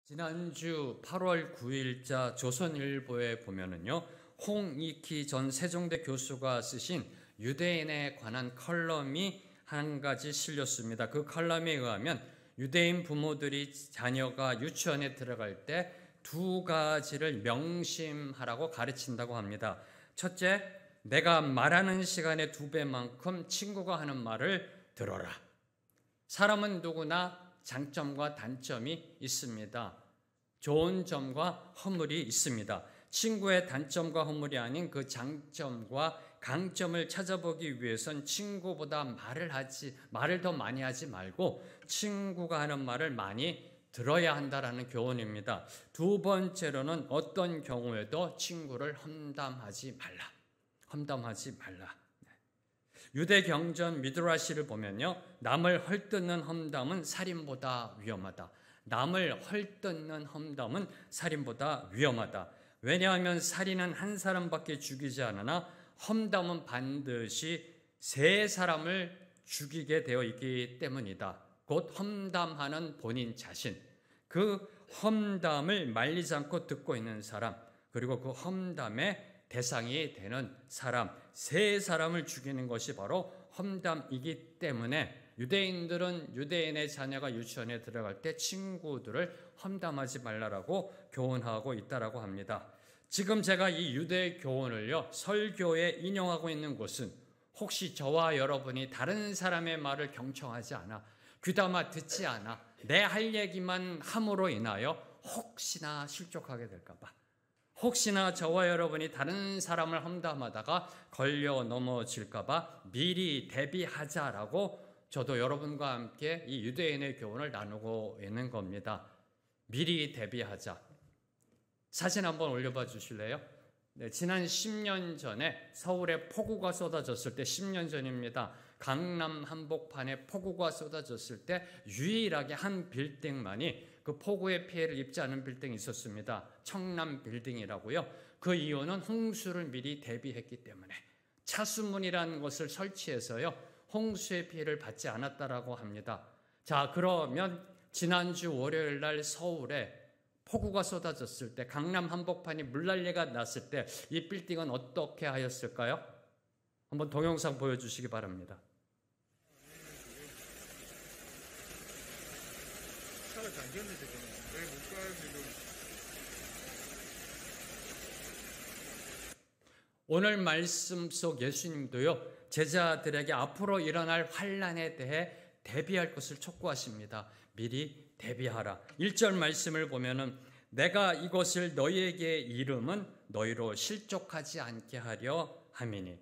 지난주 8월 9일자 조선일보에 보면은요, 홍익희 전 세종대 교수가 쓰신 유대인에 관한 컬럼이 한 가지 실렸습니다. 그 컬럼에 의하면 유대인 부모들이 자녀가 유치원에 들어갈 때 두 가지를 명심하라고 가르친다고 합니다. 첫째, 내가 말하는 시간의 2배만큼 친구가 하는 말을 들어라. 사람은 누구나 장점과 단점이 있습니다. 좋은 점과 허물이 있습니다. 친구의 단점과 허물이 아닌 그 장점과 강점을 찾아보기 위해선 친구보다 말을 더 많이 하지 말고 친구가 하는 말을 많이 들어야 한다라는 교훈입니다. 두 번째로는 어떤 경우에도 친구를 험담하지 말라. 유대 경전 미드라시를 보면요, 남을 헐뜯는 험담은 살인보다 위험하다. 남을 헐뜯는 험담은 살인보다 위험하다. 왜냐하면 살인은 한 사람밖에 죽이지 않으나 험담은 반드시 3사람을 죽이게 되어 있기 때문이다. 곧 험담하는 본인 자신, 그 험담을 말리지 않고 듣고 있는 사람, 그리고 그 험담의 대상이 되는 사람, 3사람을 죽이는 것이 바로 험담이기 때문에 유대인들은 유대인의 자녀가 유치원에 들어갈 때 친구들을 험담하지 말라라고 교훈하고 있다라고 합니다. 지금 제가 이 유대 교훈을요, 설교에 인용하고 있는 곳은 혹시 저와 여러분이 다른 사람의 말을 경청하지 않아, 귀담아 듣지 않아, 내 할 얘기만 함으로 인하여 혹시나 실족하게 될까봐, 혹시나 저와 여러분이 다른 사람을 험담하다가 걸려 넘어질까봐 미리 대비하자라고 저도 여러분과 함께 이 유대인의 교훈을 나누고 있는 겁니다. 미리 대비하자. 사진 한번 올려봐 주실래요? 네, 지난 10년 전에 서울에 폭우가 쏟아졌을 때, 10년 전입니다. 강남 한복판에 폭우가 쏟아졌을 때 유일하게 한 빌딩만이 그 폭우의 피해를 입지 않은 빌딩이 있었습니다. 청남 빌딩이라고요. 그 이유는 홍수를 미리 대비했기 때문에, 차수문이라는 것을 설치해서요, 홍수의 피해를 받지 않았다라고 합니다. 자, 그러면 지난주 월요일 날 서울에 폭우가 쏟아졌을 때, 강남 한복판이 물난리가 났을 때 이 빌딩은 어떻게 하였을까요? 한번 동영상 보여주시기 바랍니다. 차가 잠겼는데 왜 못 가요 지금? 오늘 말씀 속 예수님도요, 제자들에게 앞으로 일어날 환난에 대해 대비할 것을 촉구하십니다. 미리 대비하라. 1절 말씀을 보면은 내가 이것을 너희에게 이름은 너희로 실족하지 않게 하려 함이니,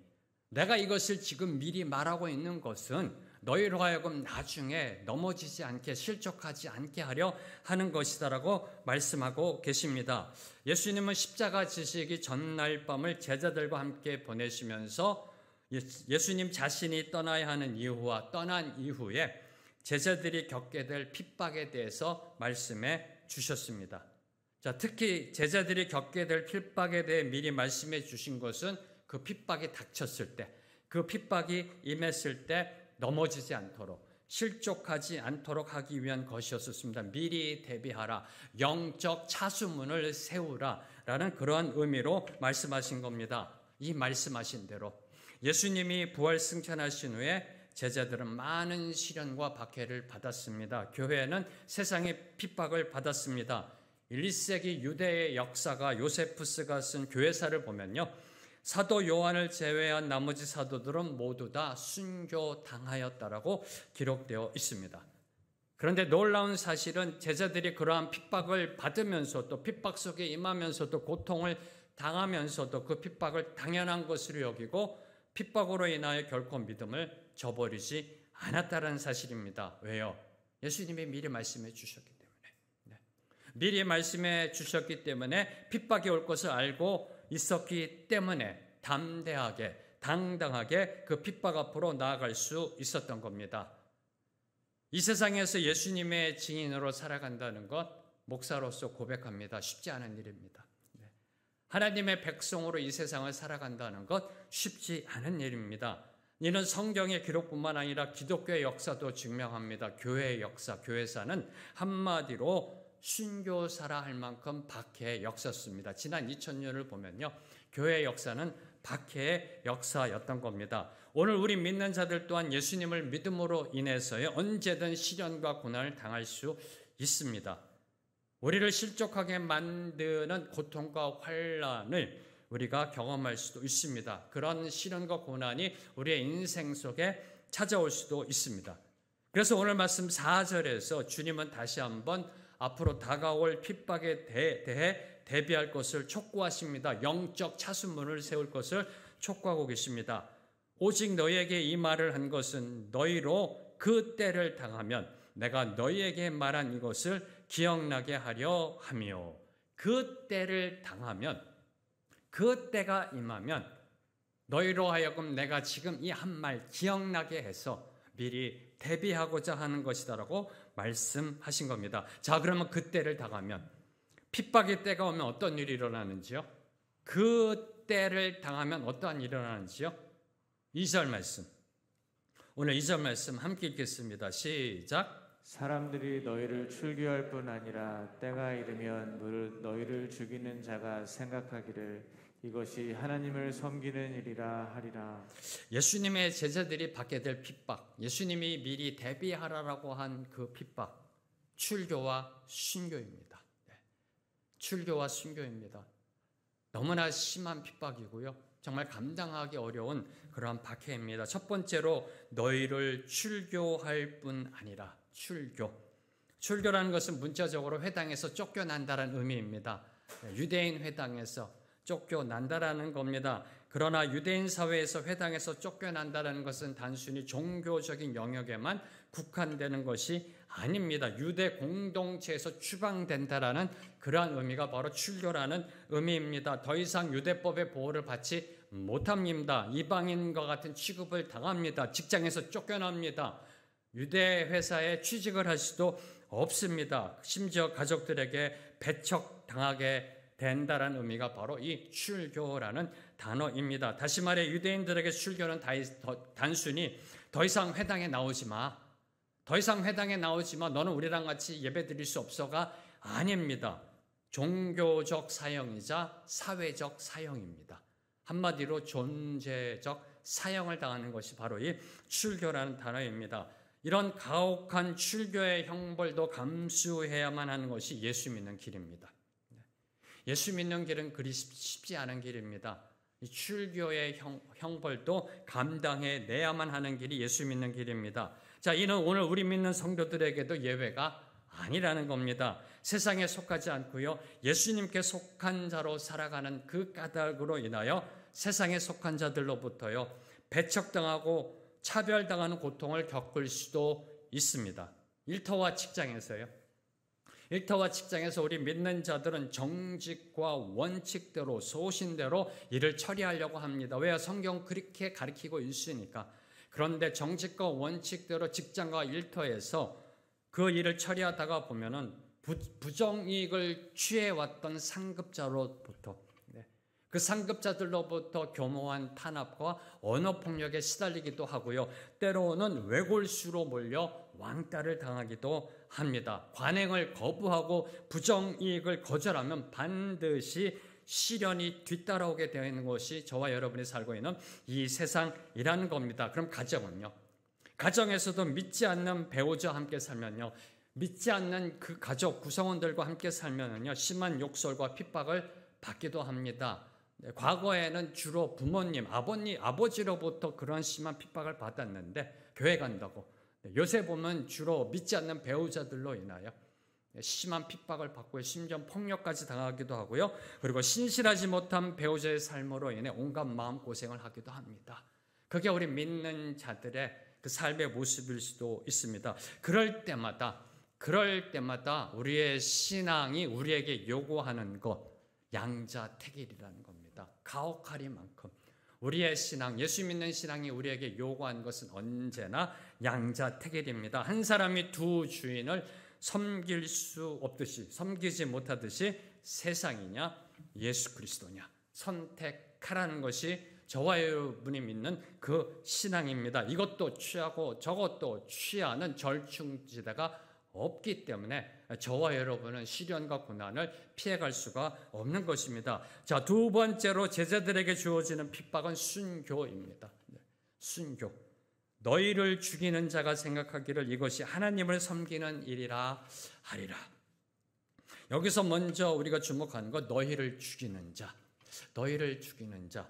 내가 이것을 지금 미리 말하고 있는 것은 너희로 하여금 나중에 넘어지지 않게, 실족하지 않게 하려 하는 것이다라고 말씀하고 계십니다. 예수님은 십자가 지시기 전날 밤을 제자들과 함께 보내시면서 예수님 자신이 떠나야 하는 이유와 떠난 이후에 제자들이 겪게 될 핍박에 대해서 말씀해 주셨습니다. 자, 특히 제자들이 겪게 될 핍박에 대해 미리 말씀해 주신 것은 그 핍박이 닥쳤을 때, 그 핍박이 임했을 때 넘어지지 않도록, 실족하지 않도록 하기 위한 것이었습니다. 미리 대비하라, 영적 차수문을 세우라 라는 그러한 의미로 말씀하신 겁니다. 이 말씀하신 대로 예수님이 부활 승천하신 후에 제자들은 많은 시련과 박해를 받았습니다. 교회는 세상의 핍박을 받았습니다. 1세기 유대의 역사가 요세푸스가 쓴 교회사를 보면요, 사도 요한을 제외한 나머지 사도들은 모두 다 순교당하였다라고 기록되어 있습니다. 그런데 놀라운 사실은 제자들이 그러한 핍박을 받으면서, 또 핍박 속에 임하면서도 고통을 당하면서도 그 핍박을 당연한 것으로 여기고 핍박으로 인하여 결코 믿음을 저버리지 않았다는 사실입니다. 왜요? 예수님이 미리 말씀해 주셨기 때문에. 미리 말씀해 주셨기 때문에, 핍박이 올 것을 알고 있었기 때문에 담대하게, 당당하게 그 핍박 앞으로 나아갈 수 있었던 겁니다. 이 세상에서 예수님의 증인으로 살아간다는 것, 목사로서 고백합니다. 쉽지 않은 일입니다. 하나님의 백성으로 이 세상을 살아간다는 것 쉽지 않은 일입니다. 이는 성경의 기록뿐만 아니라 기독교의 역사도 증명합니다. 교회의 역사, 교회사는 한마디로 순교사라 할 만큼 박해의 역사였습니다. 지난 2000년을 보면요, 교회의 역사는 박해의 역사였던 겁니다. 오늘 우리 믿는 자들 또한 예수님을 믿음으로 인해서요, 언제든 시련과 고난을 당할 수 있습니다. 우리를 실족하게 만드는 고통과 환난을 우리가 경험할 수도 있습니다. 그런 시련과 고난이 우리의 인생 속에 찾아올 수도 있습니다. 그래서 오늘 말씀 4절에서 주님은 다시 한번 앞으로 다가올 핍박에 대해 대비할 것을 촉구하십니다. 영적 차순문을 세울 것을 촉구하고 계십니다. 오직 너희에게 이 말을 한 것은 너희로 그 때를 당하면 내가 너희에게 말한 이것을 기억나게 하려 하며, 그 때를 당하면, 그 때가 임하면 너희로 하여금 내가 지금 이 한 말 기억나게 해서 미리 대비하고자 하는 것이다라고 말씀하신 겁니다. 자, 그러면 그 때를 당하면, 핍박의 때가 오면 어떤 일이 일어나는지요? 그 때를 당하면 어떠한 일이 일어나는지요? 2절 말씀, 오늘 2절 말씀 함께 읽겠습니다. 시작. 사람들이 너희를 출교할 뿐 아니라 때가 이르면 너희를 죽이는 자가 생각하기를 이것이 하나님을 섬기는 일이라 하리라. 예수님의 제자들이 받게 될 핍박, 예수님이 미리 대비하라라고 한 그 핍박, 출교와 순교입니다. 출교와 순교입니다. 너무나 심한 핍박이고요, 정말 감당하기 어려운 그러한 박해입니다. 첫 번째로 너희를 출교할 뿐 아니라, 출교라는 것은 문자적으로 회당에서 쫓겨난다는 의미입니다. 유대인 회당에서 쫓겨난다라는 겁니다. 그러나 유대인 사회에서 회당에서 쫓겨난다는 것은 단순히 종교적인 영역에만 국한되는 것이 아닙니다. 유대 공동체에서 추방된다라는 그러한 의미가 바로 출교라는 의미입니다. 더 이상 유대법의 보호를 받지 못합니다. 이방인과 같은 취급을 당합니다. 직장에서 쫓겨납니다. 유대 회사에 취직을 할 수도 없습니다. 심지어 가족들에게 배척당하게 된다라는 의미가 바로 이 출교라는 단어입니다. 다시 말해 유대인들에게 출교는 단순히 더 이상 회당에 나오지 마, 더 이상 회당에 나오지 마, 너는 우리랑 같이 예배 드릴 수 없어가 아닙니다. 종교적 사형이자 사회적 사형입니다. 한마디로 존재적 사형을 당하는 것이 바로 이 출교라는 단어입니다. 이런 가혹한 출교의 형벌도 감수해야만 하는 것이 예수 믿는 길입니다. 예수 믿는 길은 그리 쉽지 않은 길입니다. 이 출교의 형벌도 감당해내야만 하는 길이 예수 믿는 길입니다. 자, 이는 오늘 우리 믿는 성도들에게도 예외가 아니라는 겁니다. 세상에 속하지 않고요, 예수님께 속한 자로 살아가는 그 까닭으로 인하여 세상에 속한 자들로부터요, 배척당하고 차별당하는 고통을 겪을 수도 있습니다. 일터와 직장에서요. 일터와 직장에서 우리 믿는 자들은 정직과 원칙대로, 소신대로 일을 처리하려고 합니다. 왜? 성경 그렇게 가르치고 있으니까. 그런데 정직과 원칙대로 직장과 일터에서 그 일을 처리하다가 보면은 부정이익을 취해왔던 상급자로부터, 그 상급자들로부터 교모한 탄압과 언어폭력에 시달리기도 하고요, 때로는 외골수로 몰려 왕따를 당하기도 합니다. 관행을 거부하고 부정이익을 거절하면 반드시 시련이 뒤따라오게 되어 있는 것이 저와 여러분이 살고 있는 이 세상이라는 겁니다. 그럼 가정은요? 가정에서도 믿지 않는 배우자와 함께 살면요, 믿지 않는 그 가족 구성원들과 함께 살면요, 심한 욕설과 핍박을 받기도 합니다. 과거에는 주로 부모님, 아버지로부터 그런 심한 핍박을 받았는데 교회 간다고, 요새 보면 주로 믿지 않는 배우자들로 인하여 심한 핍박을 받고 심지어 폭력까지 당하기도 하고요, 그리고 신실하지 못한 배우자의 삶으로 인해 온갖 마음고생을 하기도 합니다. 그게 우리 믿는 자들의 그 삶의 모습일 수도 있습니다. 그럴 때마다 우리의 신앙이 우리에게 요구하는 것, 양자택일이라는 겁니다. 가혹하리만큼 우리의 신앙, 예수 믿는 신앙이 우리에게 요구한 것은 언제나 양자택일입니다. 한 사람이 두 주인을 섬길 수 없듯이, 섬기지 못하듯이 세상이냐 예수 그리스도냐 선택하라는 것이 저와 여러분이 믿는 그 신앙입니다. 이것도 취하고 저것도 취하는 절충지대가 없기 때문에 저와 여러분은 시련과 고난을 피해갈 수가 없는 것입니다. 자, 두 번째로 제자들에게 주어지는 핍박은 순교입니다. 순교. 너희를 죽이는 자가 생각하기를 이것이 하나님을 섬기는 일이라 하리라. 여기서 먼저 우리가 주목하는 것, 너희를 죽이는 자. 너희를 죽이는 자.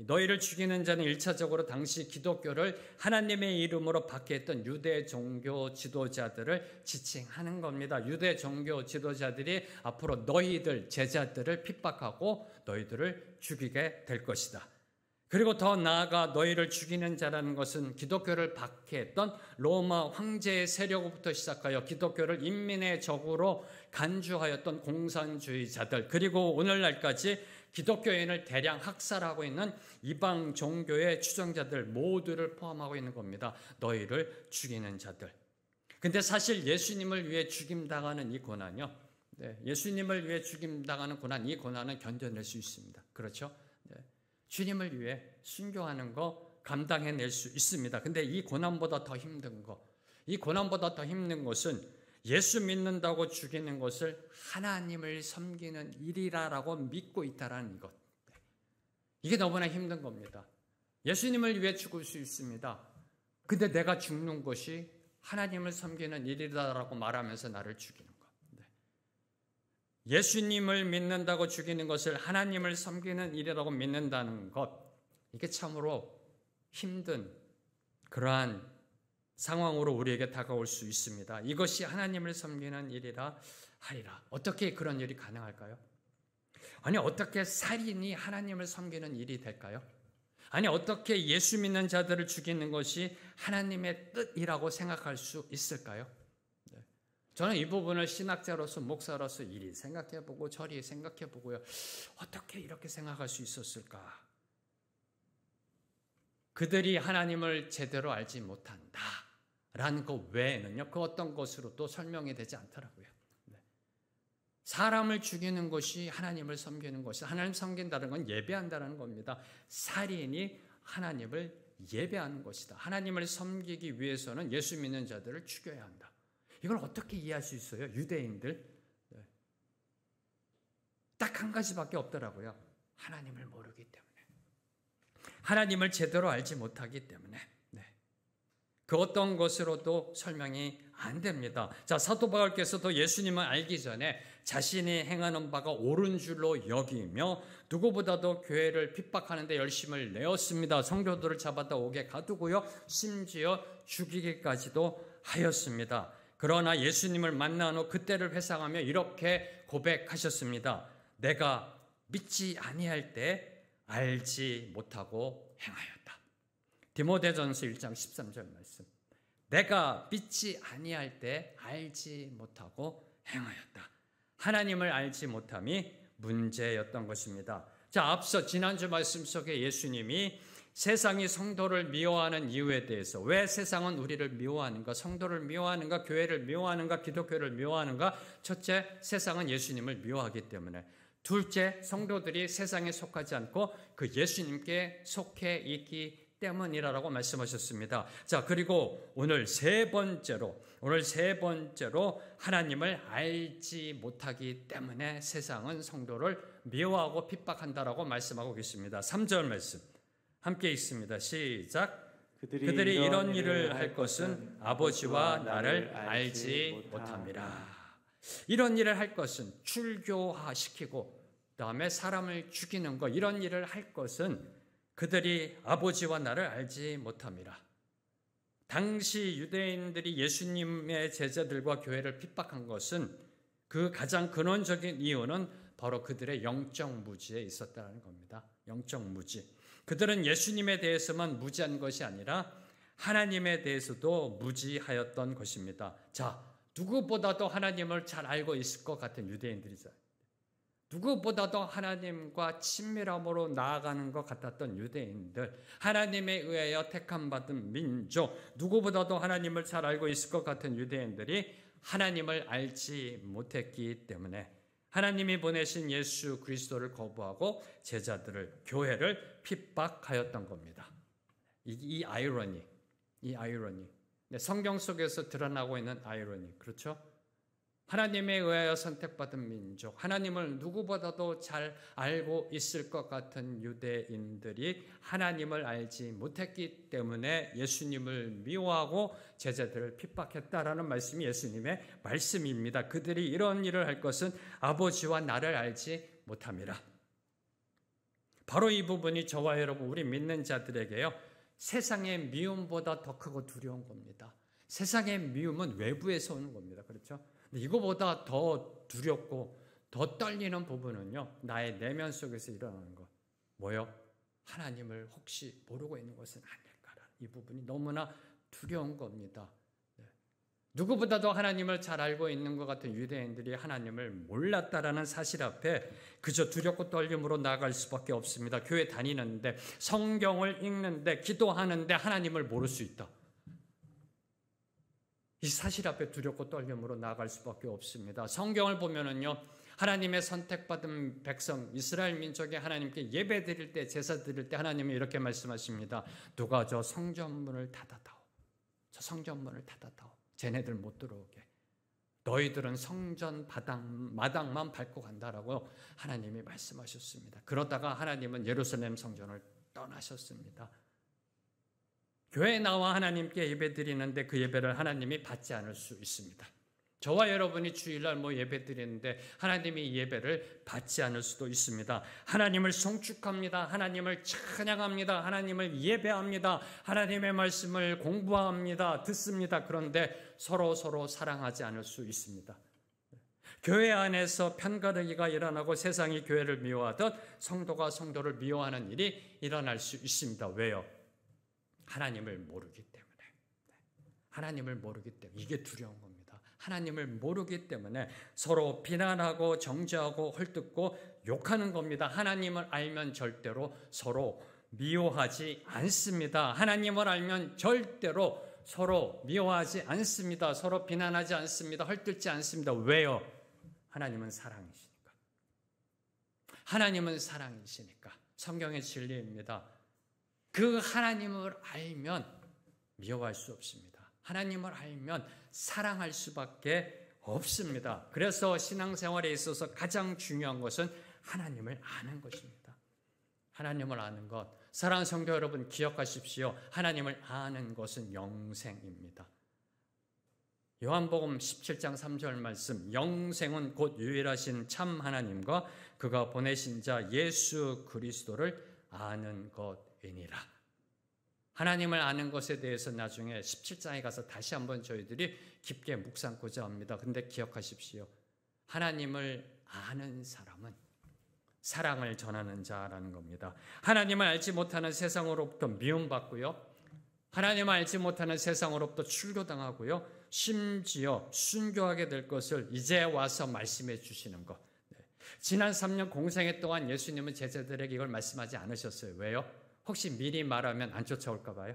너희를 죽이는 자는 1차적으로 당시 기독교를 하나님의 이름으로 박해했던 유대 종교 지도자들을 지칭하는 겁니다. 유대 종교 지도자들이 앞으로 너희들 제자들을 핍박하고 너희들을 죽이게 될 것이다. 그리고 더 나아가 너희를 죽이는 자라는 것은 기독교를 박해했던 로마 황제의 세력부터 시작하여 기독교를 인민의 적으로 간주하였던 공산주의자들, 그리고 오늘날까지 기독교인을 대량 학살하고 있는 이방 종교의 추종자들 모두를 포함하고 있는 겁니다. 너희를 죽이는 자들. 근데 사실 예수님을 위해 죽임당하는 이 고난이요. 예수님을 위해 죽임당하는 고난, 이 고난은 견뎌낼 수 있습니다. 그렇죠? 주님을 위해 순교하는 거 감당해낼 수 있습니다. 근데 이 고난보다 더 힘든 거, 이 고난보다 더 힘든 것은 예수 믿는다고 죽이는 것을 하나님을 섬기는 일이라고 믿고 있다라는 것. 이게 너무나 힘든 겁니다. 예수님을 위해 죽을 수 있습니다. 근데 내가 죽는 것이 하나님을 섬기는 일이라고 말하면서 나를 죽이는 것. 예수님을 믿는다고 죽이는 것을 하나님을 섬기는 일이라고 믿는다는 것, 이게 참으로 힘든 그러한 상황으로 우리에게 다가올 수 있습니다. 이것이 하나님을 섬기는 일이라 하리라. 어떻게 그런 일이 가능할까요? 아니, 어떻게 살인이 하나님을 섬기는 일이 될까요? 아니, 어떻게 예수 믿는 자들을 죽이는 것이 하나님의 뜻이라고 생각할 수 있을까요? 저는 이 부분을 신학자로서, 목사로서 이리 생각해보고 저리 생각해보고요. 어떻게 이렇게 생각할 수 있었을까? 그들이 하나님을 제대로 알지 못한다라는 것 외에는요, 그 어떤 것으로도 설명이 되지 않더라고요. 사람을 죽이는 것이 하나님을 섬기는 것이, 하나님 섬긴다는 건 예배한다는 겁니다. 살인이 하나님을 예배하는 것이다. 하나님을 섬기기 위해서는 예수 믿는 자들을 죽여야 한다. 이걸 어떻게 이해할 수 있어요? 유대인들. 딱 한 가지밖에 없더라고요. 하나님을 모르기 때문에. 하나님을 제대로 알지 못하기 때문에. 그 어떤 것으로도 설명이 안 됩니다. 자, 사도 바울께서도 예수님을 알기 전에 자신이 행하는 바가 옳은 줄로 여기며 누구보다도 교회를 핍박하는 데 열심을 내었습니다. 성도들을 잡아다 옥에 가두고요. 심지어 죽이기까지도 하였습니다. 그러나 예수님을 만난 후 그때를 회상하며 이렇게 고백하셨습니다. 내가 믿지 아니할 때 알지 못하고 행하였다. 디모데전서 1장 13절 말씀. 내가 믿지 아니할 때 알지 못하고 행하였다. 하나님을 알지 못함이 문제였던 것입니다. 자, 앞서 지난주 말씀 속에 예수님이 세상이 성도를 미워하는 이유에 대해서, 왜 세상은 우리를 미워하는가, 성도를 미워하는가, 교회를 미워하는가, 기독교를 미워하는가? 첫째, 세상은 예수님을 미워하기 때문에. 둘째, 성도들이 세상에 속하지 않고 그 예수님께 속해 있기 때문이라고 말씀하셨습니다. 자, 그리고 오늘 세 번째로 하나님을 알지 못하기 때문에 세상은 성도를 미워하고 핍박한다라고 말씀하고 계십니다. 3절 말씀 함께 읽습니다. 시작. 그들이 이런 일을 할 것은 아버지와 나를 알지 못함이라. 이런 일을 할 것은 출교화시키고 그다음에 사람을 죽이는 것, 이런 일을 할 것은 그들이 아버지와 나를 알지 못함이라. 당시 유대인들이 예수님의 제자들과 교회를 핍박한 것은 그 가장 근원적인 이유는 바로 그들의 영적 무지에 있었다는 겁니다. 영적 무지. 그들은 예수님에 대해서만 무지한 것이 아니라 하나님에 대해서도 무지하였던 것입니다. 자, 누구보다도 하나님을 잘 알고 있을 것 같은 유대인들이죠. 누구보다도 하나님과 친밀함으로 나아가는 것 같았던 유대인들, 하나님에 의하여 택함받은 민족, 누구보다도 하나님을 잘 알고 있을 것 같은 유대인들이 하나님을 알지 못했기 때문에 하나님이 보내신 예수 그리스도를 거부하고 제자들을, 교회를 핍박하였던 겁니다. 이 아이러니. 네, 성경 속에서 드러나고 있는 아이러니, 그렇죠? 하나님에 의하여 선택받은 민족, 하나님을 누구보다도 잘 알고 있을 것 같은 유대인들이 하나님을 알지 못했기 때문에 예수님을 미워하고 제자들을 핍박했다라는 말씀이 예수님의 말씀입니다. 그들이 이런 일을 할 것은 아버지와 나를 알지 못함이라. 바로 이 부분이 저와 여러분, 우리 믿는 자들에게요, 세상의 미움보다 더 크고 두려운 겁니다. 세상의 미움은 외부에서 오는 겁니다. 그렇죠? 이거보다 더 두렵고 더 떨리는 부분은요, 나의 내면 속에서 일어나는 것. 뭐요? 하나님을 혹시 모르고 있는 것은 아닐까라는 이 부분이 너무나 두려운 겁니다. 네. 누구보다도 하나님을 잘 알고 있는 것 같은 유대인들이 하나님을 몰랐다라는 사실 앞에 그저 두렵고 떨림으로 나아갈 수밖에 없습니다. 교회 다니는데, 성경을 읽는데, 기도하는데 하나님을 모를 수 있다. 이 사실 앞에 두렵고 떨림으로 나아갈 수밖에 없습니다. 성경을 보면은요, 하나님의 선택받은 백성 이스라엘 민족이 하나님께 예배 드릴 때, 제사 드릴 때 하나님이 이렇게 말씀하십니다. 누가 저 성전문을 닫아다오. 저 성전문을 닫아다오. 쟤네들 못 들어오게. 너희들은 성전 마당만 밟고 간다라고 하나님이 말씀하셨습니다. 그러다가 하나님은 예루살렘 성전을 떠나셨습니다. 교회에 나와 하나님께 예배 드리는데 그 예배를 하나님이 받지 않을 수 있습니다. 저와 여러분이 주일날 예배 드리는데 하나님이 이 예배를 받지 않을 수도 있습니다. 하나님을 송축합니다. 하나님을 찬양합니다. 하나님을 예배합니다. 하나님의 말씀을 공부합니다. 듣습니다. 그런데 서로 사랑하지 않을 수 있습니다. 교회 안에서 편가르기가 일어나고 세상이 교회를 미워하듯 성도가 성도를 미워하는 일이 일어날 수 있습니다. 왜요? 하나님을 모르기 때문에. 하나님을 모르기 때문에. 이게 두려운 겁니다. 하나님을 모르기 때문에 서로 비난하고 정죄하고 헐뜯고 욕하는 겁니다. 하나님을 알면 절대로 서로 미워하지 않습니다. 하나님을 알면 절대로 서로 미워하지 않습니다. 서로 비난하지 않습니다. 헐뜯지 않습니다. 왜요? 하나님은 사랑이시니까. 하나님은 사랑이시니까. 성경의 진리입니다. 그 하나님을 알면 미워할 수 없습니다. 하나님을 알면 사랑할 수밖에 없습니다. 그래서 신앙생활에 있어서 가장 중요한 것은 하나님을 아는 것입니다. 하나님을 아는 것. 사랑하는 성도 여러분, 기억하십시오. 하나님을 아는 것은 영생입니다. 요한복음 17장 3절 말씀, 영생은 곧 유일하신 참 하나님과 그가 보내신 자 예수 그리스도를 아는 것이니라. 하나님을 아는 것에 대해서 나중에 17장에 가서 다시 한번 저희들이 깊게 묵상고자 합니다. 근데 기억하십시오. 하나님을 아는 사람은 사랑을 전하는 자라는 겁니다. 하나님을 알지 못하는 세상으로부터 미움받고요. 하나님을 알지 못하는 세상으로부터 출교당하고요. 심지어 순교하게 될 것을 이제 와서 말씀해 주시는 것. 지난 3년 공생애 동안 예수님은 제자들에게 이걸 말씀하지 않으셨어요. 왜요? 혹시 미리 말하면 안 쫓아올까 봐요.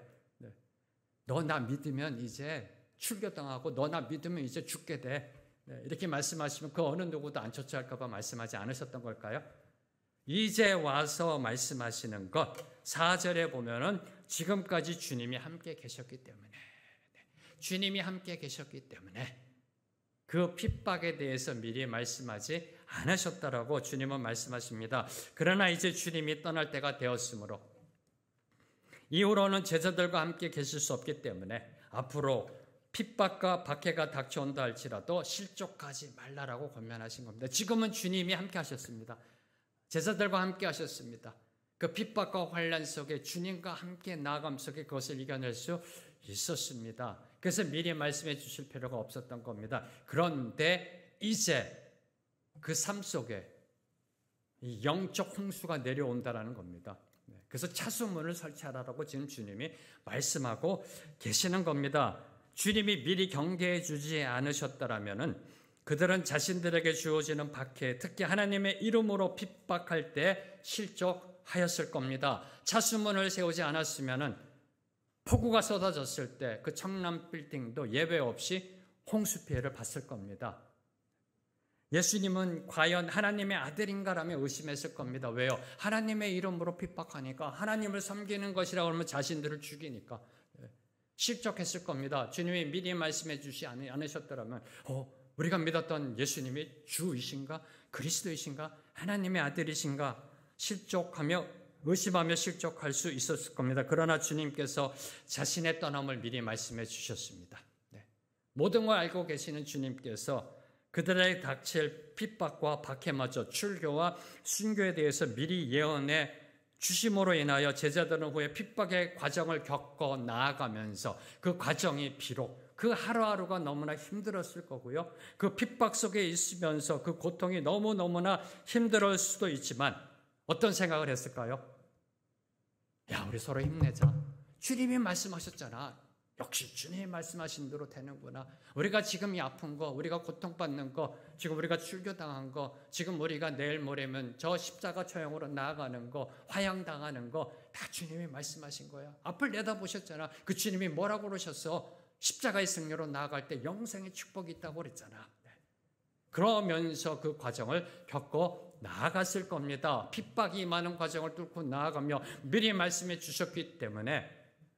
너 나 믿으면 이제 출교당하고 너 나 믿으면 이제 죽게 돼. 이렇게 말씀하시면 그 어느 누구도 안 쫓아올까 봐 말씀하지 않으셨던 걸까요? 이제 와서 말씀하시는 것 4절에 보면은 지금까지 주님이 함께 계셨기 때문에, 주님이 함께 계셨기 때문에 그 핍박에 대해서 미리 말씀하지 않으셨다라고 주님은 말씀하십니다. 그러나 이제 주님이 떠날 때가 되었으므로 이후로는 제자들과 함께 계실 수 없기 때문에 앞으로 핍박과 박해가 닥쳐온다 할지라도 실족하지 말라라고 권면하신 겁니다. 지금은 주님이 함께 하셨습니다. 제자들과 함께 하셨습니다. 그 핍박과 환난 속에 주님과 함께 나아감 속에 그것을 이겨낼 수 있었습니다. 그래서 미리 말씀해 주실 필요가 없었던 겁니다. 그런데 이제 그 삶 속에 이 영적 홍수가 내려온다라는 겁니다. 그래서 차수문을 설치하라고 지금 주님이 말씀하고 계시는 겁니다. 주님이 미리 경계해 주지 않으셨다라면은 그들은 자신들에게 주어지는 박해, 특히 하나님의 이름으로 핍박할 때 실족하였을 겁니다. 차수문을 세우지 않았으면은 폭우가 쏟아졌을 때 그 청남 빌딩도 예외 없이 홍수 피해를 봤을 겁니다. 예수님은 과연 하나님의 아들인가라며 의심했을 겁니다. 왜요? 하나님의 이름으로 핍박하니까, 하나님을 섬기는 것이라고 하면 자신들을 죽이니까. 실족했을 겁니다. 주님이 미리 말씀해 주시 않으셨더라면 우리가 믿었던 예수님이 주이신가? 그리스도이신가? 하나님의 아들이신가? 실족하며 의심하며 실족할 수 있었을 겁니다. 그러나 주님께서 자신의 떠남을 미리 말씀해 주셨습니다. 모든 걸 알고 계시는 주님께서 그들에게 닥칠 핍박과 박해마저 출교와 순교에 대해서 미리 예언해 주심으로 인하여 제자들은 후에 핍박의 과정을 겪어 나아가면서 그 과정이 비록 그 하루하루가 너무나 힘들었을 거고요. 그 핍박 속에 있으면서 그 고통이 너무너무나 힘들 수도 있지만 어떤 생각을 했을까요? 야, 우리 서로 힘내자. 주님이 말씀하셨잖아. 역시 주님이 말씀하신 대로 되는구나. 우리가 지금 이 아픈 거, 우리가 고통받는 거, 지금 우리가 출교당한 거, 지금 우리가 내일 모레면 저 십자가 처형으로 나아가는 거, 화양당하는 거 다 주님이 말씀하신 거야. 앞을 내다보셨잖아. 그 주님이 뭐라고 그러셨어? 십자가의 승리로 나아갈 때 영생의 축복이 있다고 그랬잖아. 그러면서 그 과정을 겪고 나아갔을 겁니다. 핍박이 임하는 과정을 뚫고 나아가며 미리 말씀해 주셨기 때문에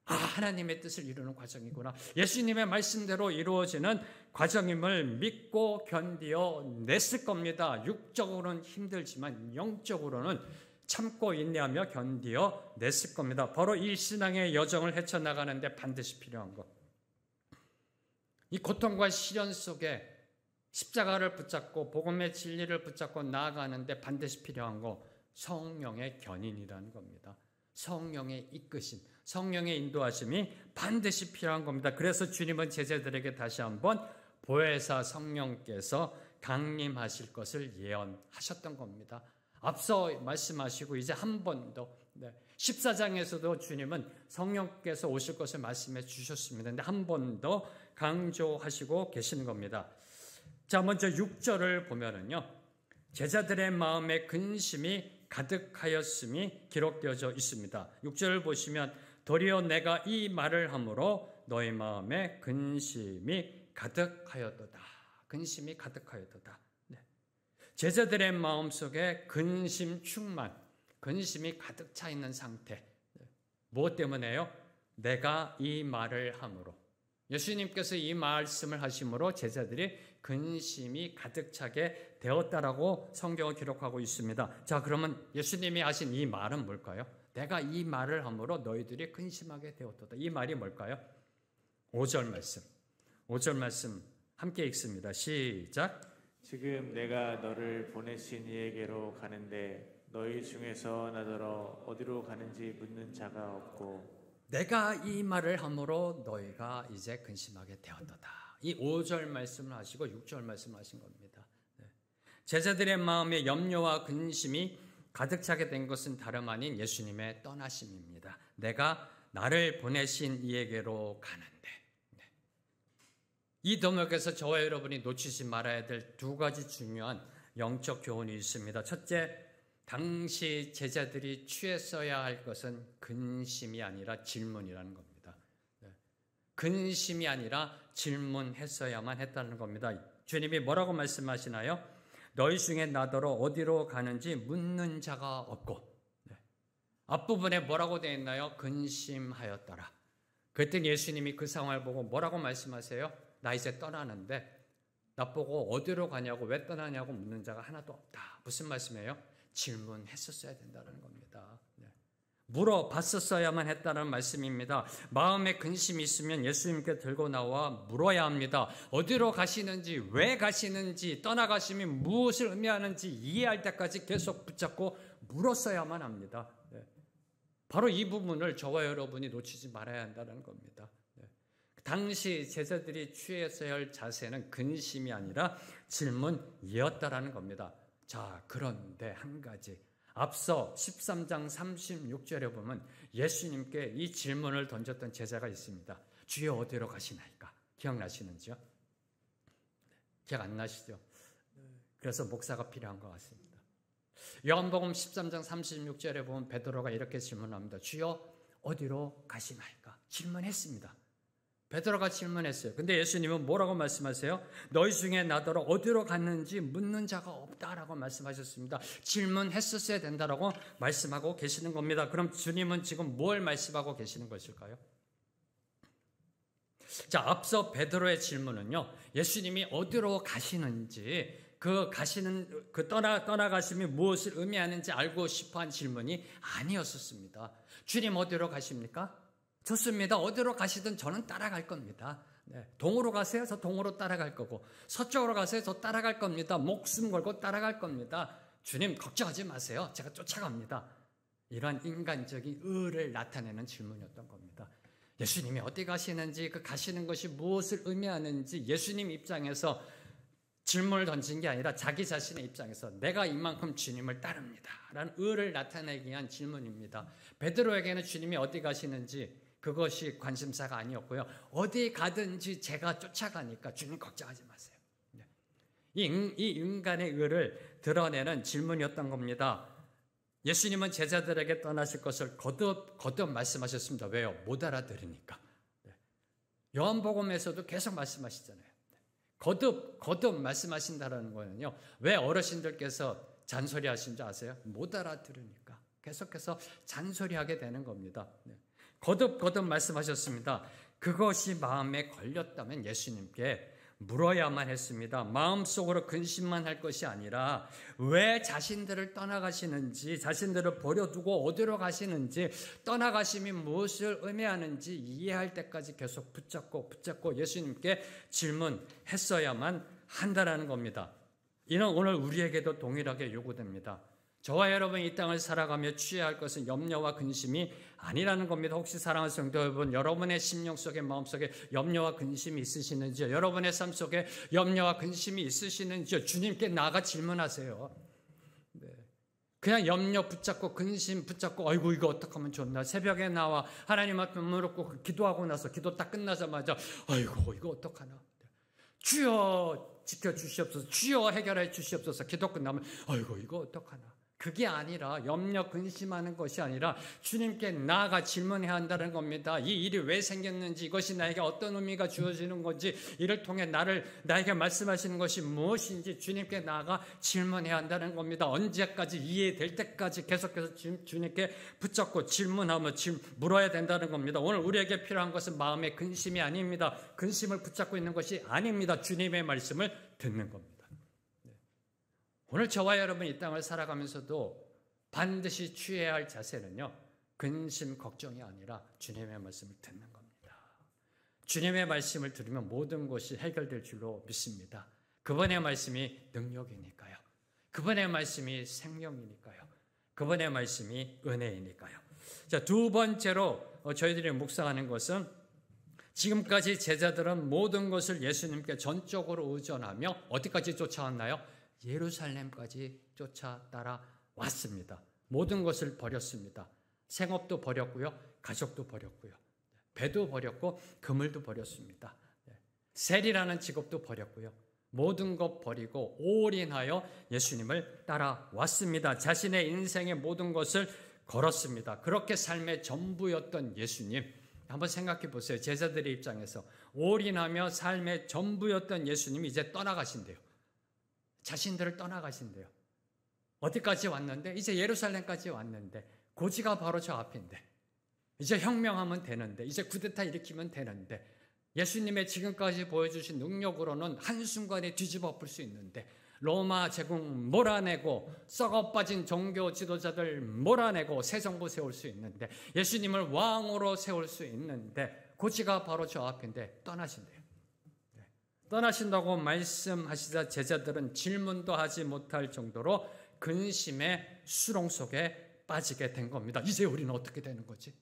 하나님의 뜻을 이루는 과정이구나. 예수님의 말씀대로 이루어지는 과정임을 믿고 견디어 냈을 겁니다. 육적으로는 힘들지만 영적으로는 참고 인내하며 견디어 냈을 겁니다. 바로 이 신앙의 여정을 헤쳐나가는데 반드시 필요한 것. 이 고통과 시련 속에 십자가를 붙잡고 복음의 진리를 붙잡고 나아가는데 반드시 필요한 거, 성령의 견인이라는 겁니다. 성령의 이끄심, 성령의 인도하심이 반드시 필요한 겁니다. 그래서 주님은 제자들에게 다시 한번 보혜사 성령께서 강림하실 것을 예언하셨던 겁니다. 앞서 말씀하시고 이제 한 번 더 14장에서도 주님은 성령께서 오실 것을 말씀해 주셨습니다. 근데 한 번 더 강조하시고 계시는 겁니다. 자, 먼저 6절을 보면은요. 제자들의 마음에 근심이 가득하였음이 기록되어져 있습니다. 6절을 보시면 도리어 내가 이 말을 함으로 너희 마음에 근심이 가득하였도다. 근심이 가득하였도다. 제자들의 마음속에 근심 충만, 근심이 가득 차 있는 상태. 무엇 때문에요? 내가 이 말을 함으로. 예수님께서 이 말씀을 하심으로 제자들이 근심이 가득 차게 되었다라고 성경을 기록하고 있습니다. 자, 그러면 예수님이 하신 이 말은 뭘까요? 내가 이 말을 함으로 너희들이 근심하게 되었다. 이 말이 뭘까요? 5절 말씀. 5절 말씀 함께 읽습니다. 시작. 지금 내가 너를 보내신 이에게로 가는데 너희 중에서 나더러 어디로 가는지 묻는 자가 없고 내가 이 말을 함으로 너희가 이제 근심하게 되었도다. 이 5절 말씀을 하시고 6절 말씀을 하신 겁니다. 제자들의 마음에 염려와 근심이 가득 차게 된 것은 다름 아닌 예수님의 떠나심입니다. 내가 나를 보내신 이에게로 가는데. 이 대목에서 저와 여러분이 놓치지 말아야 될 두 가지 중요한 영적 교훈이 있습니다. 첫째, 당시 제자들이 취했어야 할 것은 근심이 아니라 질문이라는 겁니다. 근심이 아니라 질문했어야만 했다는 겁니다. 주님이 뭐라고 말씀하시나요? 너희 중에 나더러 어디로 가는지 묻는 자가 없고. 앞부분에 뭐라고 되어 있나요? 근심하였더라. 그때 예수님이 그 상황을 보고 뭐라고 말씀하세요? 나 이제 떠나는데 나 보고 어디로 가냐고 왜 떠나냐고 묻는 자가 하나도 없다. 무슨 말씀이에요? 질문했었어야 된다는 겁니다. 물어봤었어야만 했다는 말씀입니다. 마음에 근심이 있으면 예수님께 들고 나와 물어야 합니다. 어디로 가시는지, 왜 가시는지, 떠나가심이 무엇을 의미하는지 이해할 때까지 계속 붙잡고 물었어야만 합니다. 바로 이 부분을 저와 여러분이 놓치지 말아야 한다는 겁니다. 당시 제자들이 취했어야 할 자세는 근심이 아니라 질문이었다라는 겁니다. 자, 그런데 한 가지. 앞서 13장 36절에 보면 예수님께 이 질문을 던졌던 제자가 있습니다. 주여 어디로 가시나이까? 기억나시는지요? 기억 안 나시죠? 그래서 목사가 필요한 것 같습니다. 요한복음 13장 36절에 보면 베드로가 이렇게 질문합니다. 주여 어디로 가시나이까? 질문했습니다. 베드로가 질문했어요. 근데 예수님은 뭐라고 말씀하세요? 너희 중에 나더러 어디로 갔는지 묻는 자가 없다라고 말씀하셨습니다. 질문했었어야 된다라고 말씀하고 계시는 겁니다. 그럼 주님은 지금 뭘 말씀하고 계시는 것일까요? 자, 앞서 베드로의 질문은요, 예수님이 어디로 가시는지, 떠나가심이 무엇을 의미하는지 알고 싶어 한 질문이 아니었었습니다. 주님 어디로 가십니까? 좋습니다. 어디로 가시든 저는 따라갈 겁니다. 네. 동으로 가세요? 저 동으로 따라갈 거고, 서쪽으로 가세요? 저 따라갈 겁니다. 목숨 걸고 따라갈 겁니다. 주님 걱정하지 마세요. 제가 쫓아갑니다. 이러한 인간적인 의를 나타내는 질문이었던 겁니다. 예수님이 어디 가시는지, 그 가시는 것이 무엇을 의미하는지 예수님 입장에서 질문을 던진 게 아니라 자기 자신의 입장에서 내가 이만큼 주님을 따릅니다 라는 의를 나타내기 위한 질문입니다. 베드로에게는 주님이 어디 가시는지 그것이 관심사가 아니었고요. 어디 가든지 제가 쫓아가니까 주님 걱정하지 마세요. 이 인간의 의를 드러내는 질문이었던 겁니다. 예수님은 제자들에게 떠나실 것을 거듭 말씀하셨습니다. 왜요? 못 알아들으니까. 요한복음에서도 계속 말씀하시잖아요. 거듭 말씀하신다는 거는요. 왜 어르신들께서 잔소리하신 줄 아세요? 못 알아들으니까. 계속해서 잔소리하게 되는 겁니다. 거듭 말씀하셨습니다. 그것이 마음에 걸렸다면 예수님께 물어야만 했습니다. 마음속으로 근심만 할 것이 아니라 왜 자신들을 떠나가시는지, 자신들을 버려두고 어디로 가시는지, 떠나가심이 무엇을 의미하는지 이해할 때까지 계속 붙잡고 예수님께 질문했어야만 한다는 겁니다. 이는 오늘 우리에게도 동일하게 요구됩니다. 저와 여러분이 이 땅을 살아가며 취해야 할 것은 염려와 근심이 아니라는 겁니다. 혹시 사랑하는 성도 여러분, 여러분의 심령 속에, 마음속에 염려와 근심이 있으시는지요? 여러분의 삶 속에 염려와 근심이 있으시는지요? 주님께 나아가 질문하세요. 네. 그냥 염려 붙잡고 근심 붙잡고 아이고 이거 어떡하면 좋나, 새벽에 나와 하나님 앞에 무릎 기도하고 나서 기도 딱 끝나자마자 아이고 이거 어떡하나, 주여 지켜주시옵소서, 주여 해결해 주시옵소서, 기도 끝나면 아이고 이거 어떡하나. 그게 아니라 염려 근심하는 것이 아니라 주님께 나아가 질문해야 한다는 겁니다. 이 일이 왜 생겼는지, 이것이 나에게 어떤 의미가 주어지는 건지, 이를 통해 나에게 말씀하시는 것이 무엇인지 주님께 나아가 질문해야 한다는 겁니다. 언제까지 이해될 때까지 계속해서 주님께 붙잡고 질문하며 물어야 된다는 겁니다. 오늘 우리에게 필요한 것은 마음의 근심이 아닙니다. 근심을 붙잡고 있는 것이 아닙니다. 주님의 말씀을 듣는 겁니다. 오늘 저와 여러분 이 땅을 살아가면서도 반드시 취해야 할 자세는요, 근심, 걱정이 아니라 주님의 말씀을 듣는 겁니다. 주님의 말씀을 들으면 모든 것이 해결될 줄로 믿습니다. 그분의 말씀이 능력이니까요. 그분의 말씀이 생명이니까요. 그분의 말씀이 은혜이니까요. 자, 두 번째로 저희들이 묵상하는 것은 지금까지 제자들은 모든 것을 예수님께 전적으로 의존하며 어디까지 쫓아왔나요? 예루살렘까지 쫓아 따라왔습니다. 모든 것을 버렸습니다. 생업도 버렸고요, 가족도 버렸고요, 배도 버렸고 그물도 버렸습니다. 셀이라는 직업도 버렸고요, 모든 것 버리고 올인하여 예수님을 따라왔습니다. 자신의 인생의 모든 것을 걸었습니다. 그렇게 삶의 전부였던 예수님, 한번 생각해 보세요. 제자들의 입장에서 올인하며 삶의 전부였던 예수님이 이제 떠나가신대요. 자신들을 떠나가신대요. 어디까지 왔는데? 이제 예루살렘까지 왔는데, 고지가 바로 저 앞인데, 이제 혁명하면 되는데, 이제 쿠데타 일으키면 되는데, 예수님의 지금까지 보여주신 능력으로는 한순간에 뒤집어 엎을 수 있는데, 로마 제국 몰아내고 썩어 빠진 종교 지도자들 몰아내고 새 정부 세울 수 있는데, 예수님을 왕으로 세울 수 있는데, 고지가 바로 저 앞인데 떠나신대요. 떠나신다고 말씀하시자 제자들은 질문도 하지 못할 정도로 근심의 수렁 속에 빠지게 된 겁니다. 이제 우리는 어떻게 되는 거지?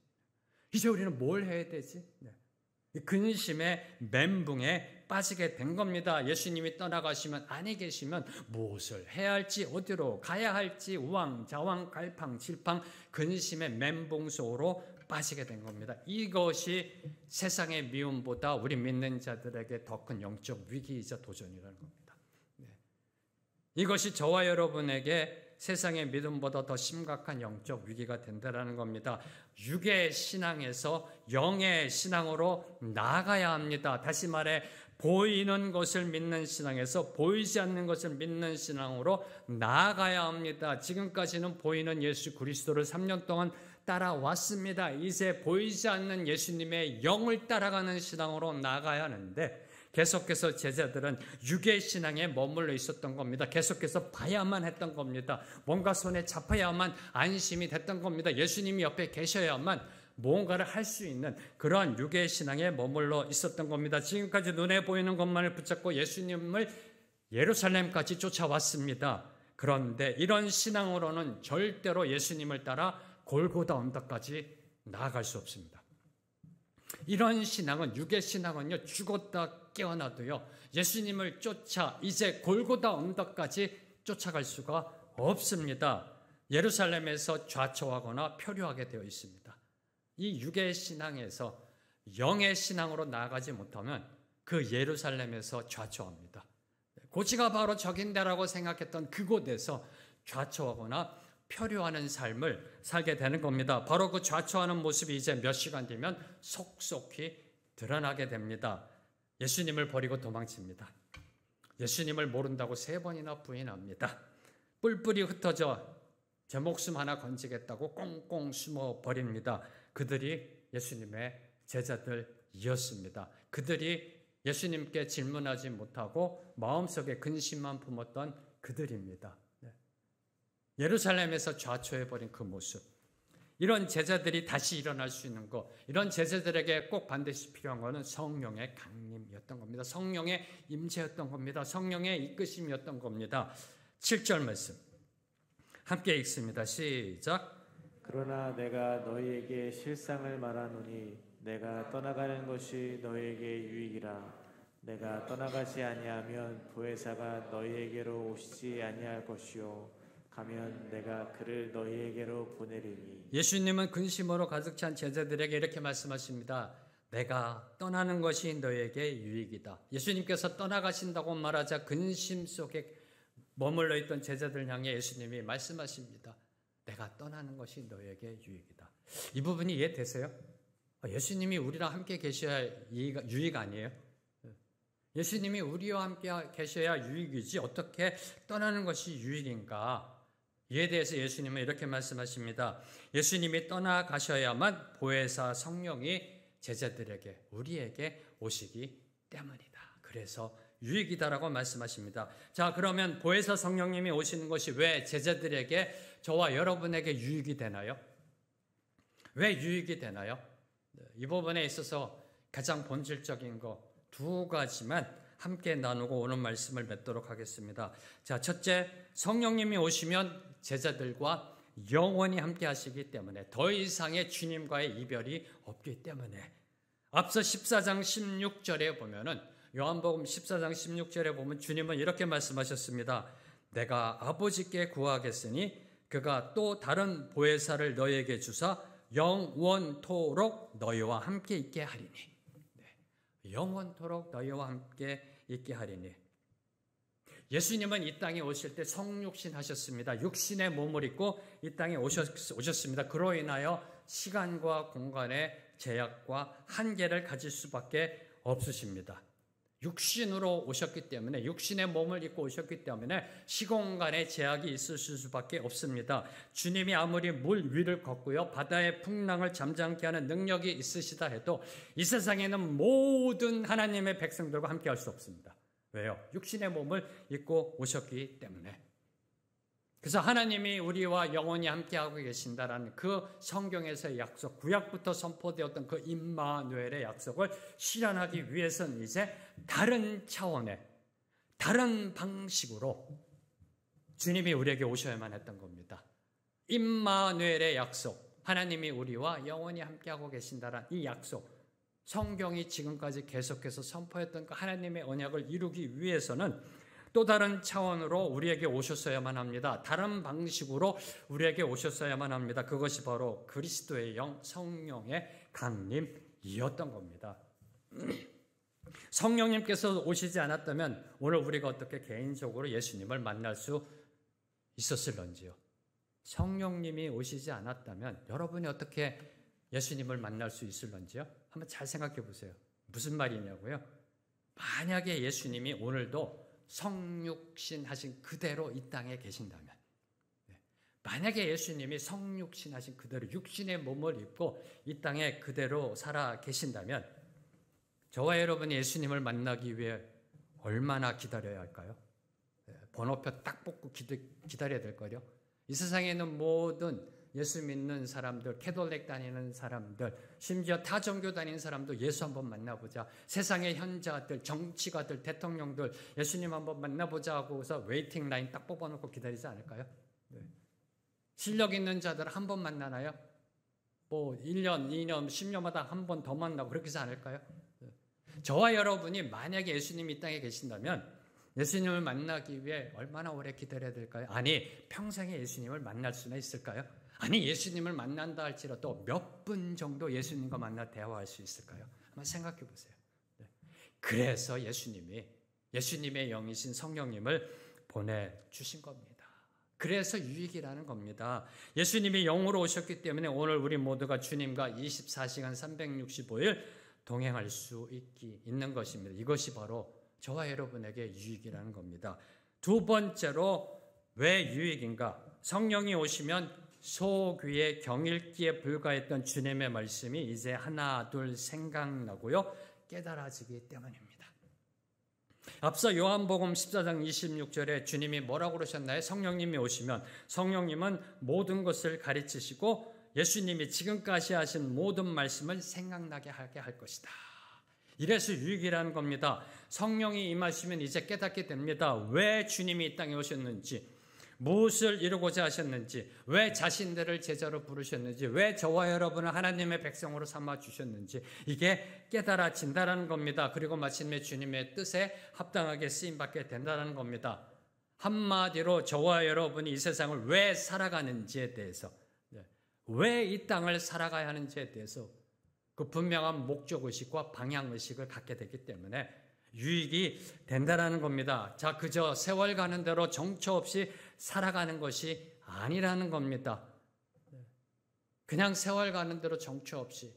이제 우리는 뭘 해야 되지? 근심의 멘붕에 빠지게 된 겁니다. 예수님이 떠나가시면, 아니 계시면 무엇을 해야 할지, 어디로 가야 할지 우왕좌왕 갈팡질팡 근심의 멘붕 속으로 빠지게 된 겁니다. 이것이 세상의 미움보다 우리 믿는 자들에게 더 큰 영적 위기이자 도전이라는 겁니다. 이것이 저와 여러분에게 세상의 믿음보다 더 심각한 영적 위기가 된다는 겁니다. 육의 신앙에서 영의 신앙으로 나아가야 합니다. 다시 말해 보이는 것을 믿는 신앙에서 보이지 않는 것을 믿는 신앙으로 나아가야 합니다. 지금까지는 보이는 예수 그리스도를 3년 동안 따라왔습니다. 이제 보이지 않는 예수님의 영을 따라가는 신앙으로 나아가야 하는데 계속해서 제자들은 육의 신앙에 머물러 있었던 겁니다. 계속해서 봐야만 했던 겁니다. 뭔가 손에 잡아야만 안심이 됐던 겁니다. 예수님이 옆에 계셔야만 뭔가를 할 수 있는 그러한 육의 신앙에 머물러 있었던 겁니다. 지금까지 눈에 보이는 것만을 붙잡고 예수님을 예루살렘까지 쫓아왔습니다. 그런데 이런 신앙으로는 절대로 예수님을 따라 골고다 언덕까지 나아갈 수 없습니다. 이런 신앙은, 육의 신앙은요, 죽었다 깨어나도요, 예수님을 쫓아 이제 골고다 언덕까지 쫓아갈 수가 없습니다. 예루살렘에서 좌초하거나 표류하게 되어 있습니다. 이 육의 신앙에서 영의 신앙으로 나아가지 못하면 그 예루살렘에서 좌초합니다. 고지가 바로 적인데라고 생각했던 그곳에서 좌초하거나 표류하는 삶을 살게 되는 겁니다. 바로 그 좌초하는 모습이 이제 몇 시간 뒤면 속속히 드러나게 됩니다. 예수님을 버리고 도망칩니다. 예수님을 모른다고 3번이나 부인합니다. 뿔뿔이 흩어져 제 목숨 하나 건지겠다고 꽁꽁 숨어 버립니다. 그들이 예수님의 제자들이었습니다. 그들이 예수님께 질문하지 못하고 마음속에 근심만 품었던 그들입니다. 예루살렘에서 좌초해버린 그 모습, 이런 제자들이 다시 일어날 수 있는 것, 이런 제자들에게 꼭 반드시 필요한 것은 성령의 강림이었던 겁니다. 성령의 임재였던 겁니다. 성령의 이끄심이었던 겁니다. 7절 말씀 함께 읽습니다. 시작. 그러나 내가 너희에게 실상을 말하노니 내가 떠나가는 것이 너희에게 유익이라. 내가 떠나가지 아니하면 보혜사가 너희에게로 오시지 아니할 것이요 가면 내가 그를 너희에게로 보내리니. 예수님은 근심으로 가득 찬 제자들에게 이렇게 말씀하십니다. 내가 떠나는 것이 너희에게 유익이다. 예수님께서 떠나가신다고 말하자 근심 속에 머물러 있던 제자들 향해 예수님이 말씀하십니다. 내가 떠나는 것이 너희에게 유익이다. 이 부분이 이해되세요? 예수님이 우리랑 함께 계셔야 유익 아니에요? 예수님이 우리와 함께 계셔야 유익이지 어떻게 떠나는 것이 유익인가? 이에 대해서 예수님은 이렇게 말씀하십니다. 예수님이 떠나가셔야만 보혜사 성령이 제자들에게, 우리에게 오시기 때문이다. 그래서 유익이다라고 말씀하십니다. 자, 그러면 보혜사 성령님이 오시는 것이 왜 제자들에게, 저와 여러분에게 유익이 되나요? 왜 유익이 되나요? 이 부분에 있어서 가장 본질적인 거 2가지만 함께 나누고 오는 말씀을 맺도록 하겠습니다. 자, 첫째, 성령님이 오시면 제자들과 영원히 함께 하시기 때문에 더 이상의 주님과의 이별이 없기 때문에 앞서 14장 16절에 보면은 요한복음 14장 16절에 보면 주님은 이렇게 말씀하셨습니다. 내가 아버지께 구하겠으니 그가 또 다른 보혜사를 너희에게 주사 영원토록 너희와 함께 있게 하리니. 영원토록 너희와 함께 있게 하리니. 예수님은 이 땅에 오실 때 성육신 하셨습니다. 육신의 몸을 입고 이 땅에 오셨습니다. 그로 인하여 시간과 공간의 제약과 한계를 가질 수밖에 없으십니다. 육신으로 오셨기 때문에, 육신의 몸을 입고 오셨기 때문에 시공간의 제약이 있을 수밖에 없습니다. 주님이 아무리 물 위를 걷고요, 바다의 풍랑을 잠잠케 하는 능력이 있으시다 해도 이 세상에는 모든 하나님의 백성들과 함께 할 수 없습니다. 왜요? 육신의 몸을 입고 오셨기 때문에. 그래서 하나님이 우리와 영원히 함께하고 계신다라는 그 성경에서의 약속, 구약부터 선포되었던 그 임마누엘의 약속을 실현하기 위해서는 이제 다른 차원의, 다른 방식으로 주님이 우리에게 오셔야만 했던 겁니다. 임마누엘의 약속, 하나님이 우리와 영원히 함께하고 계신다라는 이 약속, 성경이 지금까지 계속해서 선포했던 그 하나님의 언약을 이루기 위해서는 또 다른 차원으로 우리에게 오셨어야만 합니다. 다른 방식으로 우리에게 오셨어야만 합니다. 그것이 바로 그리스도의 영, 성령의 강림이었던 겁니다. 성령님께서 오시지 않았다면 오늘 우리가 어떻게 개인적으로 예수님을 만날 수 있었을런지요. 성령님이 오시지 않았다면 여러분이 어떻게 예수님을 만날 수 있을런지요. 한번 잘 생각해 보세요. 무슨 말이냐고요? 만약에 예수님이 오늘도 성육신 하신 그대로 이 땅에 계신다면, 만약에 예수님이 성육신하신 그대로 육신의 몸을 입고 이 땅에 그대로 살아 계신다면 저와 여러분이 예수님을 만나기 위해 얼마나 기다려야 할까요? 번호표 딱 뽑고 기다려야 될 거요. 이 세상에 있는 모든 예수 믿는 사람들, 캐톨릭 다니는 사람들, 심지어 타 종교 다니는 사람도 예수 한번 만나보자. 세상의 현자들, 정치가들, 대통령들 예수님 한번 만나보자 하고서 웨이팅 라인 딱 뽑아놓고 기다리지 않을까요? 네. 실력 있는 자들 한 번 만나나요? 뭐 1년, 2년, 10년마다 한 번 더 만나고 그렇게 하지 않을까요? 네. 저와 여러분이 만약에 예수님이 이 땅에 계신다면 예수님을 만나기 위해 얼마나 오래 기다려야 될까요? 아니, 평생에 예수님을 만날 수는 있을까요? 아니, 예수님을 만난다 할지라도 몇 분 정도 예수님과 만나 대화할 수 있을까요? 한번 생각해 보세요. 네. 그래서 예수님의 영이신 성령님을 보내주신 겁니다. 그래서 유익이라는 겁니다. 예수님이 영으로 오셨기 때문에 오늘 우리 모두가 주님과 24시간 365일 동행할 수 있는 것입니다. 이것이 바로 저와 여러분에게 유익이라는 겁니다. 두 번째로 왜 유익인가? 성령이 오시면 소귀의 경읽기에 불과했던 주님의 말씀이 이제 하나 둘 생각나고요. 깨달아지기 때문입니다. 앞서 요한복음 14장 26절에 주님이 뭐라고 그러셨나요? 성령님이 오시면 성령님은 모든 것을 가르치시고 예수님이 지금까지 하신 모든 말씀을 생각나게 하게 할 것이다. 이래서 유익이라는 겁니다. 성령이 임하시면 이제 깨닫게 됩니다. 왜 주님이 이 땅에 오셨는지, 무엇을 이루고자 하셨는지, 왜 자신들을 제자로 부르셨는지, 왜 저와 여러분을 하나님의 백성으로 삼아 주셨는지 이게 깨달아진다는 겁니다. 그리고 마침내 주님의 뜻에 합당하게 쓰임받게 된다는 겁니다. 한마디로 저와 여러분이 이 세상을 왜 살아가는지에 대해서, 왜 이 땅을 살아가야 하는지에 대해서 그 분명한 목적의식과 방향의식을 갖게 되기 때문에 유익이 된다는 겁니다. 자, 그저 세월 가는 대로 정처 없이 살아가는 것이 아니라는 겁니다. 그냥 세월 가는 대로 정처 없이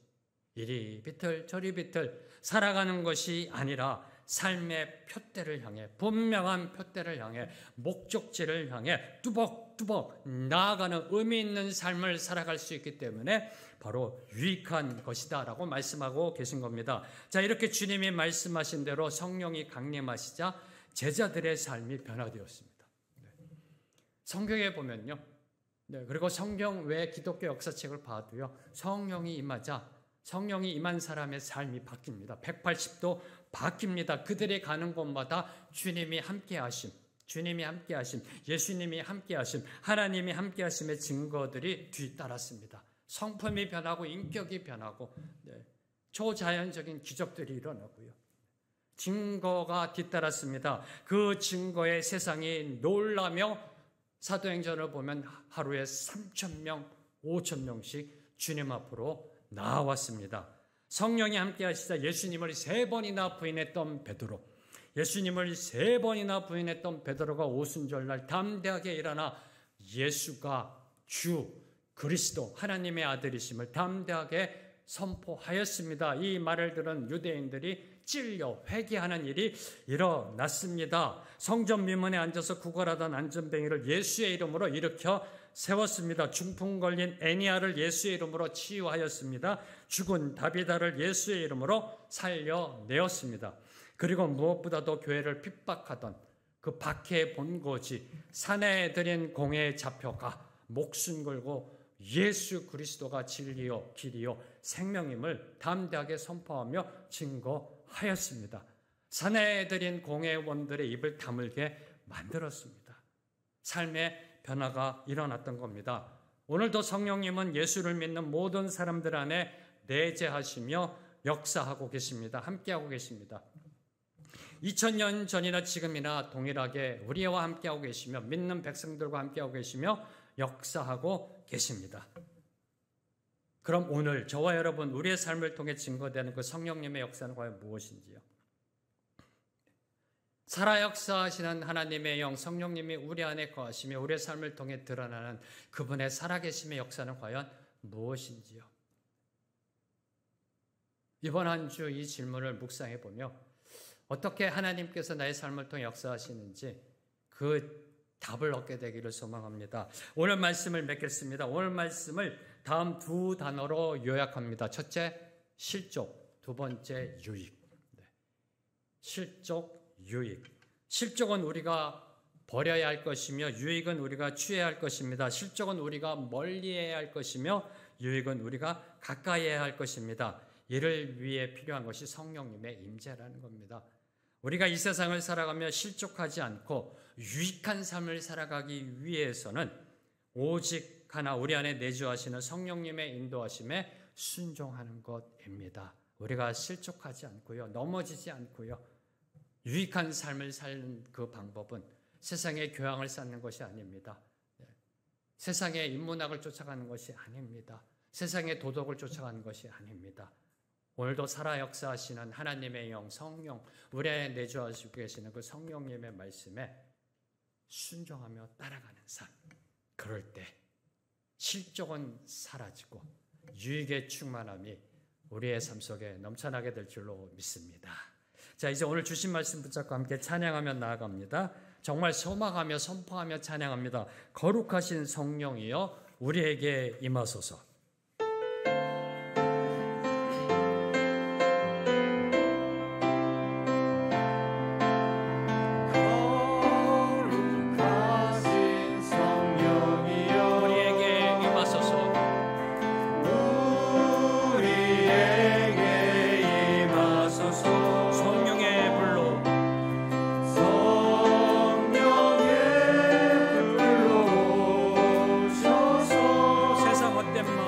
이리 비틀 저리 비틀 살아가는 것이 아니라 삶의 표대를 향해, 분명한 표대를 향해, 목적지를 향해 뚜벅뚜벅 나아가는 의미 있는 삶을 살아갈 수 있기 때문에 바로 유익한 것이다 라고 말씀하고 계신 겁니다. 자, 이렇게 주님이 말씀하신 대로 성령이 강림하시자 제자들의 삶이 변화되었습니다. 성경에 보면요, 그리고 성경 외 기독교 역사책을 봐도요, 성령이 임한 사람의 삶이 바뀝니다. 180도 바뀝니다. 그들이 가는 곳마다 주님이 함께하심, 예수님이 함께하심, 하나님이 함께하심의 증거들이 뒤따랐습니다. 성품이 변하고 인격이 변하고 초자연적인 기적들이 일어나고요. 증거가 뒤따랐습니다. 그 증거에 세상이 놀라며 사도행전을 보면 하루에 3,000명, 5,000명씩 주님 앞으로 나왔습니다. 성령이 함께 하시자 예수님을 3번이나 부인했던 베드로가 오순절날 담대하게 일어나 예수가 주 그리스도 하나님의 아들이심을 담대하게 선포하였습니다. 이 말을 들은 유대인들이 찔려 회개하는 일이 일어났습니다. 성전 미문에 앉아서 구걸하던 안전뱅이를 예수의 이름으로 일으켜 세웠습니다. 중풍 걸린 애니아를 예수의 이름으로 치유하였습니다. 죽은 다비다를 예수의 이름으로 살려내었습니다. 그리고 무엇보다도 교회를 핍박하던 그 박해 본거지 사내들인 공회에 잡혀가 목숨 걸고 예수 그리스도가 진리요 길이요 생명임을 담대하게 선포하며 증거하였습니다. 사내들인 공회원들의 입을 다물게 만들었습니다. 삶의 변화가 일어났던 겁니다. 오늘도 성령님은 예수를 믿는 모든 사람들 안에 내재하시며 역사하고 계십니다. 함께하고 계십니다. 2000년 전이나 지금이나 동일하게 우리와 함께하고 계시며 믿는 백성들과 함께하고 계시며 역사하고 계십니다. 그럼 오늘 저와 여러분 우리의 삶을 통해 증거되는 그 성령님의 역사는 과연 무엇인지요? 살아 역사하시는 하나님의 영 성령님이 우리 안에 거하시며 우리의 삶을 통해 드러나는 그분의 살아계심의 역사는 과연 무엇인지요? 이번 한 주 이 질문을 묵상해 보며 어떻게 하나님께서 나의 삶을 통해 역사하시는지 그 답을 얻게 되기를 소망합니다. 오늘 말씀을 맺겠습니다. 오늘 말씀을 다음 두 단어로 요약합니다. 첫째, 실족. 두 번째, 유익. 실족, 유익. 실족은 우리가 버려야 할 것이며 유익은 우리가 취해야 할 것입니다. 실족은 우리가 멀리해야 할 것이며 유익은 우리가 가까이해야 할 것입니다. 이를 위해 필요한 것이 성령님의 임재라는 겁니다. 우리가 이 세상을 살아가며 실족하지 않고 유익한 삶을 살아가기 위해서는 오직 하나 우리 안에 내주하시는 성령님의 인도하심에 순종하는 것입니다. 우리가 실족하지 않고요, 넘어지지 않고요, 유익한 삶을 사는 그 방법은 세상의 교양을 쌓는 것이 아닙니다. 세상의 인문학을 쫓아가는 것이 아닙니다. 세상의 도덕을 쫓아가는 것이 아닙니다. 오늘도 살아 역사하시는 하나님의 영 성령, 우리 안에 내주하시고 계시는 그 성령님의 말씀에 순종하며 따라가는 삶. 그럴 때 실족은 사라지고 유익의 충만함이 우리의 삶 속에 넘쳐나게 될 줄로 믿습니다. 자, 이제 오늘 주신 말씀 붙잡고 함께 찬양하며 나아갑니다. 정말 소망하며 선포하며 찬양합니다. 거룩하신 성령이여 우리에게 임하소서. 세상 헛된 마음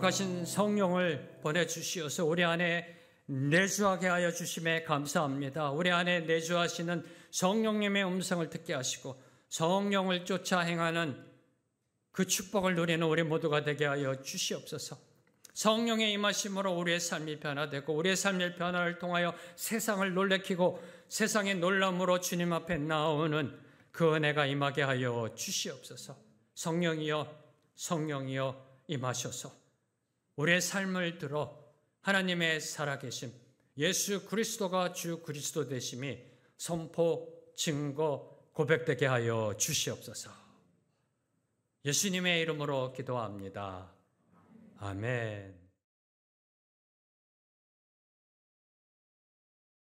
거룩하신 성령을 보내주시어서 우리 안에 내주하게 하여 주심에 감사합니다. 우리 안에 내주하시는 성령님의 음성을 듣게 하시고 성령을 쫓아 행하는 그 축복을 누리는 우리 모두가 되게 하여 주시옵소서. 성령의 임하심으로 우리의 삶이 변화되고 우리의 삶의 변화를 통하여 세상을 놀래키고 세상의 놀람으로 주님 앞에 나오는 그 은혜가 임하게 하여 주시옵소서. 성령이여 임하셔서 우리의 삶을 들어 하나님의 살아계심, 예수 그리스도가 주 그리스도 되심이 선포, 증거, 고백되게 하여 주시옵소서. 예수님의 이름으로 기도합니다. 아멘.